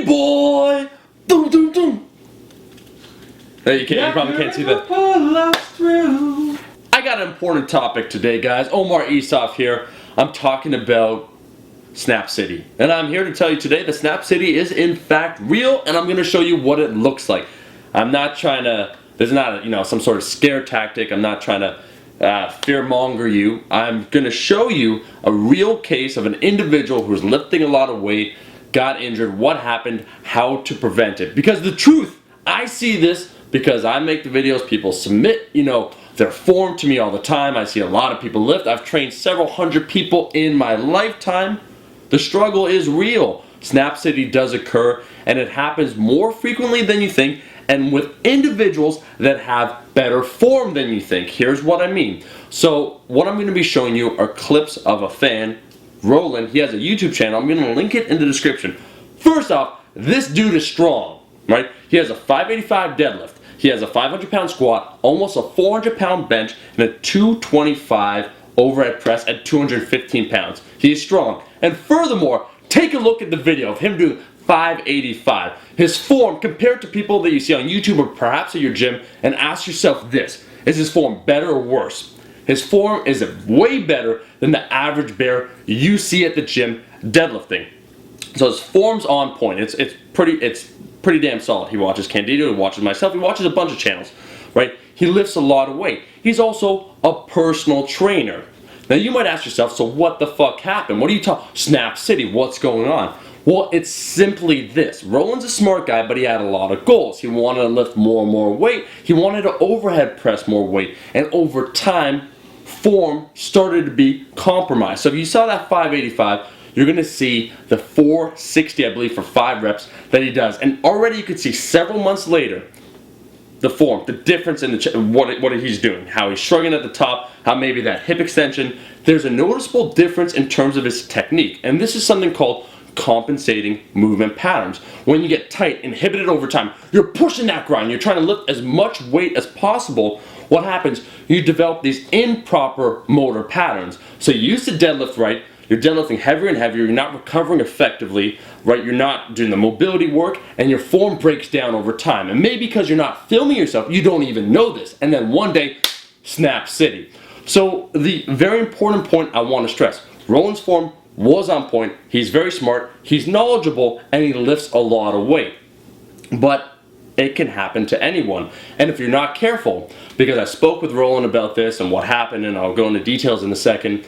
boy! Doom, doom, doom. You probably can't see that. I got an important topic today, guys. Omar Isaf here. I'm talking about Snap City. And I'm here to tell you today that Snap City is in fact real, and I'm going to show you what it looks like. I'm not trying to, there's not some sort of scare tactic. I'm not trying to fearmonger you. I'm going to show you a real case of an individual who's lifting a lot of weight, got injured, what happened, how to prevent it. Because the truth, I see this because I make the videos, people submit, their form to me all the time. I see a lot of people lift. I've trained several hundred people in my lifetime. The struggle is real. Snap City does occur, and it happens more frequently than you think, and with individuals that have better form than you think. Here's what I mean. So what I'm going to be showing you are clips of a fan, Roland. He has a YouTube channel. I'm going to link it in the description. First off, this dude is strong, right? He has a 585 deadlift. He has a 500-pound squat, almost a 400-pound bench, and a 225 overhead press at 215 pounds. He is strong. And furthermore, take a look at the video of him doing 585. His form compared to people that you see on YouTube or perhaps at your gym, and ask yourself this: is his form better or worse? His form is way better than the average bear you see at the gym deadlifting. So his form's on point. It's pretty damn solid. He watches Candido, he watches myself, he watches a bunch of channels, right? He lifts a lot of weight. He's also a personal trainer. Now you might ask yourself, so what the fuck happened? What are you talking? Snap City, what's going on? Well, it's simply this. Roland's a smart guy, but he had a lot of goals. He wanted to lift more and more weight. He wanted to overhead press more weight. And over time, form started to be compromised. So if you saw that 585, you're going to see the 460, I believe, for 5 reps that he does. And already you could see several months later, the form, the difference in what he's doing, how he's shrugging at the top, how maybe that hip extension. There's a noticeable difference in terms of his technique. And this is something called compensating movement patterns. When you get tight, inhibited over time, you're pushing that grind, you're trying to lift as much weight as possible. What happens? You develop these improper motor patterns. So you used to deadlift right, you're deadlifting heavier and heavier, you're not recovering effectively, right? You're not doing the mobility work, and your form breaks down over time. And maybe because you're not filming yourself, you don't even know this. And then one day, Snap City. So the very important point I want to stress, Roland's form was on point, he's very smart, he's knowledgeable, and he lifts a lot of weight. But it can happen to anyone. And if you're not careful, because I spoke with Roland about this and what happened, and I'll go into details in a second,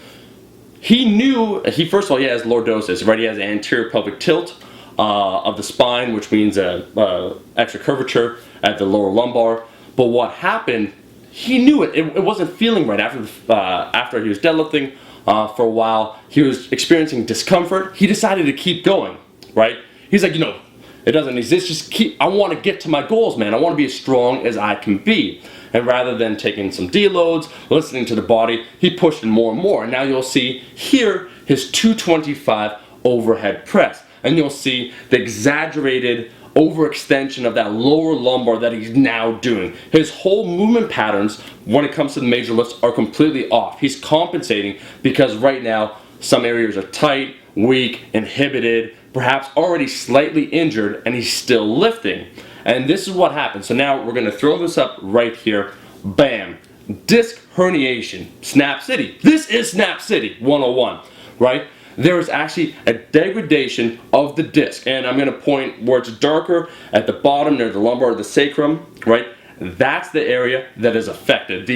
first of all, he has lordosis, right? He has anterior pelvic tilt of the spine, which means extra curvature at the lower lumbar. But what happened, he knew it. It wasn't feeling right after he was deadlifting for a while. He was experiencing discomfort. He decided to keep going, right? He's like, it doesn't exist. I want to get to my goals, man. I want to be as strong as I can be. And rather than taking some deloads, listening to the body, he pushed in more and more. And now you'll see here his 225 overhead press. And you'll see the exaggerated overextension of that lower lumbar that he's now doing. His whole movement patterns when it comes to the major lifts are completely off. He's compensating because right now some areas are tight, weak, inhibited, perhaps already slightly injured, and he's still lifting. And this is what happens. So now we're going to throw this up right here. Bam. Disc herniation. Snap City. This is Snap City 101, right? There is actually a degradation of the disc. And I'm going to point where it's darker at the bottom near the lumbar or the sacrum, right? That's the area that is affected.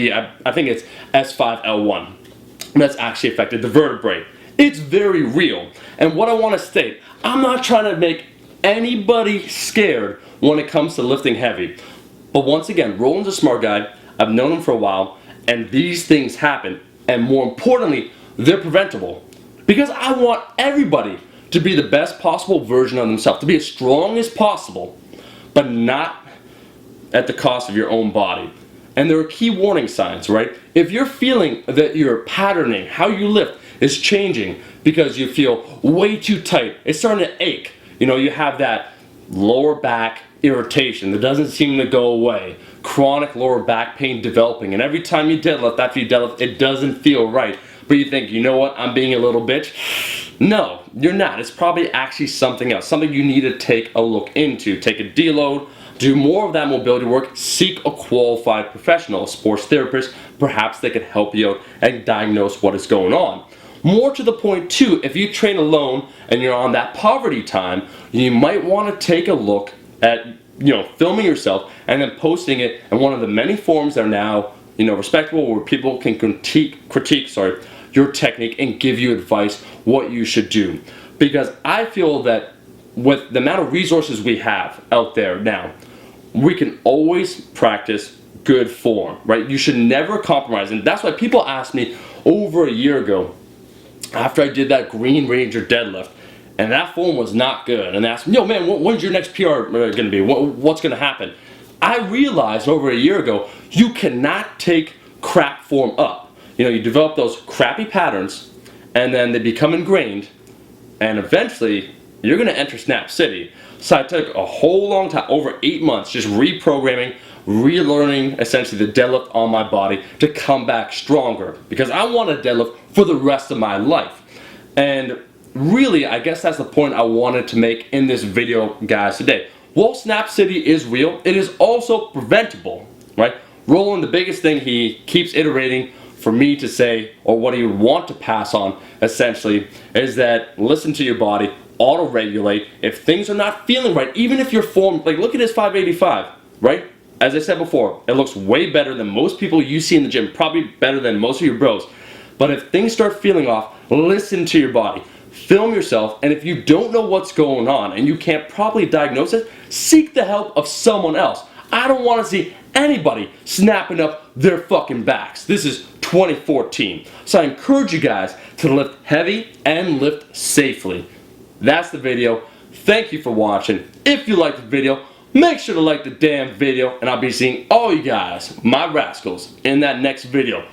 I think it's S5L1. That's actually affected the vertebrae. It's very real. And what I want to state, I'm not trying to make anybody scared when it comes to lifting heavy. But once again, Roland's a smart guy. I've known him for a while, and these things happen. And more importantly, they're preventable. Because I want everybody to be the best possible version of themselves, to be as strong as possible, but not at the cost of your own body. And there are key warning signs, right? If you're feeling that your patterning, how you lift, is changing because you feel way too tight, it's starting to ache. You have that lower back irritation that doesn't seem to go away. Chronic lower back pain developing, and every time you deadlift, after you deadlift, it doesn't feel right. But you think, you know what, I'm being a little bitch. No, you're not. It's probably actually something else, something you need to take a look into. Take a deload, do more of that mobility work, seek a qualified professional, a sports therapist. Perhaps they can help you out and diagnose what is going on. More to the point too, if you train alone and you're on that poverty time, you might want to take a look at, filming yourself and then posting it in one of the many forums that are now, respectable, where people can critique your technique and give you advice what you should do. Because I feel that with the amount of resources we have out there now, we can always practice good form, right? You should never compromise. And that's why people asked me over a year ago, after I did that Green Ranger deadlift, and that form was not good, and they asked me, yo man, when's your next PR going to be? What's going to happen? I realized over a year ago, you cannot take crap form up. You develop those crappy patterns, and then they become ingrained, and eventually you're going to enter Snap City. So I took a whole long time, over 8 months, just reprogramming, relearning essentially the deadlift on my body to come back stronger, because I want to deadlift for the rest of my life. And really, I guess that's the point I wanted to make in this video, guys, today. While Snap City is real, it is also preventable, right? Roland, the biggest thing he keeps iterating for me to say, or what he would want to pass on, essentially, is that listen to your body, auto-regulate. If things are not feeling right, even if your form, like look at his 585, right? As I said before, it looks way better than most people you see in the gym, probably better than most of your bros. But if things start feeling off, listen to your body. Film yourself, and if you don't know what's going on and you can't properly diagnose it, seek the help of someone else. I don't want to see anybody snapping up their fucking backs. This is 2014. So I encourage you guys to lift heavy and lift safely. That's the video. Thank you for watching. If you liked the video, make sure to like the damn video, and I'll be seeing all you guys, my rascals, in that next video.